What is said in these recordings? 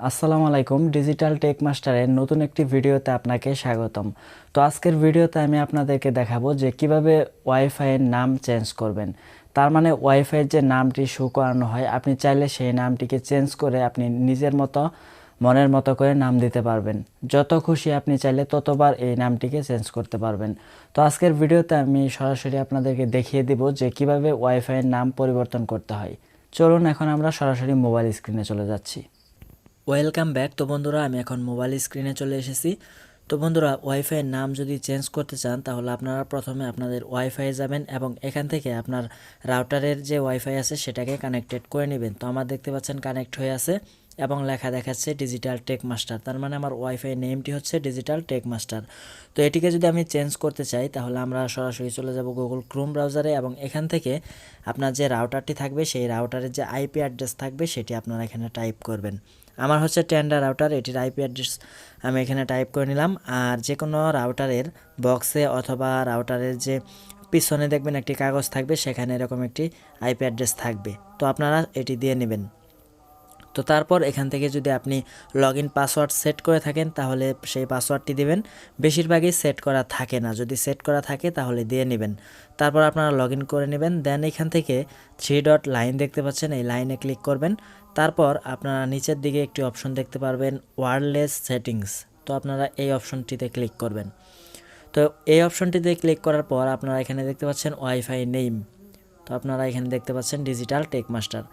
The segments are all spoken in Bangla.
আসসালামু আলাইকুম, ডিজিটাল টেক মাস্টারের নতুন একটি ভিডিওতে আপনাকে স্বাগতম। তো আজকের ভিডিওতে আমি আপনাদেরকে দেখাবো যে কিভাবে ওয়াইফাইয়ের নাম চেঞ্জ করবেন। তার মানে ওয়াইফাইয়ের যে নামটি শো করানো হয়, আপনি চাইলে সেই নামটিকে চেঞ্জ করে আপনি নিজের মতো মনের মতো করে নাম দিতে পারবেন। যত খুশি আপনি চাইলে ততবার এই নামটিকে চেঞ্জ করতে পারবেন। তো আজকের ভিডিওতে আমি সরাসরি আপনাদেরকে দেখিয়ে দিব যে কিভাবে ওয়াইফাইয়ের নাম পরিবর্তন করতে হয়। চলুন এখন আমরা সরাসরি মোবাইল স্ক্রিনে চলে যাচ্ছি। Welcome back. তো বন্ধুরা, আমি এখন মোবাইল স্ক্রিনে চলে এসেছি। তো বন্ধুরা, ওয়াইফাইয়ের নাম যদি চেঞ্জ করতে চান তাহলে আপনারা প্রথমে আপনাদের ওয়াইফাই যাবেন এবং এখান থেকে আপনার রাউটারের যে ওয়াইফাই আছে সেটাকে কানেক্টেড করে নেবেন। তো আমার দেখতে পাচ্ছেন কানেক্ট হয়ে আছে এবং লেখা দেখাচ্ছে ডিজিটাল টেক মাস্টার। তার মানে আমার ওয়াইফাই নেমটি হচ্ছে ডিজিটাল টেক মাস্টার। তো এটিকে যদি আমি চেঞ্জ করতে চাই তাহলে আমরা সরাসরি চলে যাব গুগল ক্রোম ব্রাউজারে এবং এখান থেকে আপনার যে রাউটারটি থাকবে সেই রাউটারের যে আইপি অ্যাড্রেস থাকবে সেটি আপনারা এখানে টাইপ করবেন। আমার হচ্ছে টেন্ডার রাউটার, এটির আইপি অ্যাড্রেস আমি এখানে টাইপ করে নিলাম। আর যে কোনো রাউটারের বক্সে অথবা রাউটারের যে পিছনে দেখবেন একটি কাগজ থাকবে, সেখানে এরকম একটি আইপি অ্যাড্রেস থাকবে। তো আপনারা এটি দিয়ে নেবেন। তো তারপর এখান থেকে যদি আপনি লগইন পাসওয়ার্ড সেট করে থাকেন তাহলে সেই পাসওয়ার্ডটি দিবেন। বেশিরভাগই সেট করা থাকে না, যদি সেট করা থাকে তাহলে দিয়ে নেবেন। তারপর আপনারা লগইন করে নেবেন। দেন এখান থেকে 3 ডট লাইন দেখতে পাচ্ছেন, এই লাইনে ক্লিক করবেন। তারপর আপনারা নিচের দিকে একটি অপশন দেখতে পারবেন, ওয়্যারলেস সেটিংস। তো আপনারা এই অপশনটিতে ক্লিক করবেন। তো এই অপশনটিতে ক্লিক করার পর আপনারা এখানে দেখতে পাচ্ছেন ওয়াইফাই নেম। তো আপনারা এখানে দেখতে পাচ্ছেন ডিজিটাল টেক মাস্টার।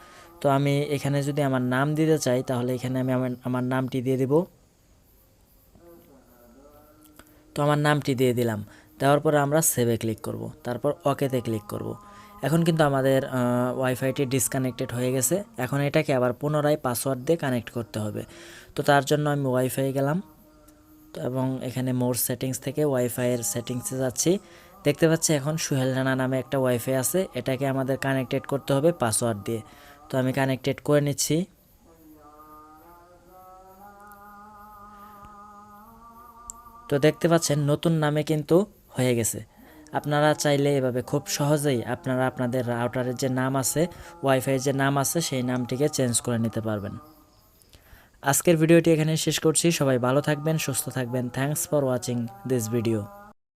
তো আমি এখানে যদি আমার নাম দিতে চাই তাহলে এখানে আমি আমার নামটি দিয়ে দিব। তো আমার নামটি দিয়ে দিলাম। দেওয়ার পরে আমরা সেভে ক্লিক করব, তারপর ওকেতে ক্লিক করব। এখন কিন্তু আমাদের ওয়াইফাইটি ডিসকানেক্টেড হয়ে গেছে। এখন এটাকে আবার পুনরায় পাসওয়ার্ড দিয়ে কানেক্ট করতে হবে। তো তার জন্য আমি ওয়াইফাই গেলাম এবং এখানে মোর সেটিংস থেকে ওয়াইফাইয়ের সেটিংসে যাচ্ছি। দেখতে পাচ্ছি এখন সুহেল রানা নামে একটা ওয়াইফাই আছে, এটাকে আমাদের কানেক্টেড করতে হবে পাসওয়ার্ড দিয়ে। তো আমি কানেক্টেড করে নিচ্ছি। তো দেখতে পাচ্ছেন নতুন নামে কিন্তু হয়ে গেছে। আপনারা চাইলে এভাবে খুব সহজেই আপনারা আপনাদের রাউটারের যে নাম আছে, ওয়াইফাইয়ের যে নাম আছে, সেই নামটিকে চেঞ্জ করে নিতে পারবেন। আজকের ভিডিওটি এখানে শেষ করছি। সবাই ভালো থাকবেন, সুস্থ থাকবেন। Thanks for watching this video.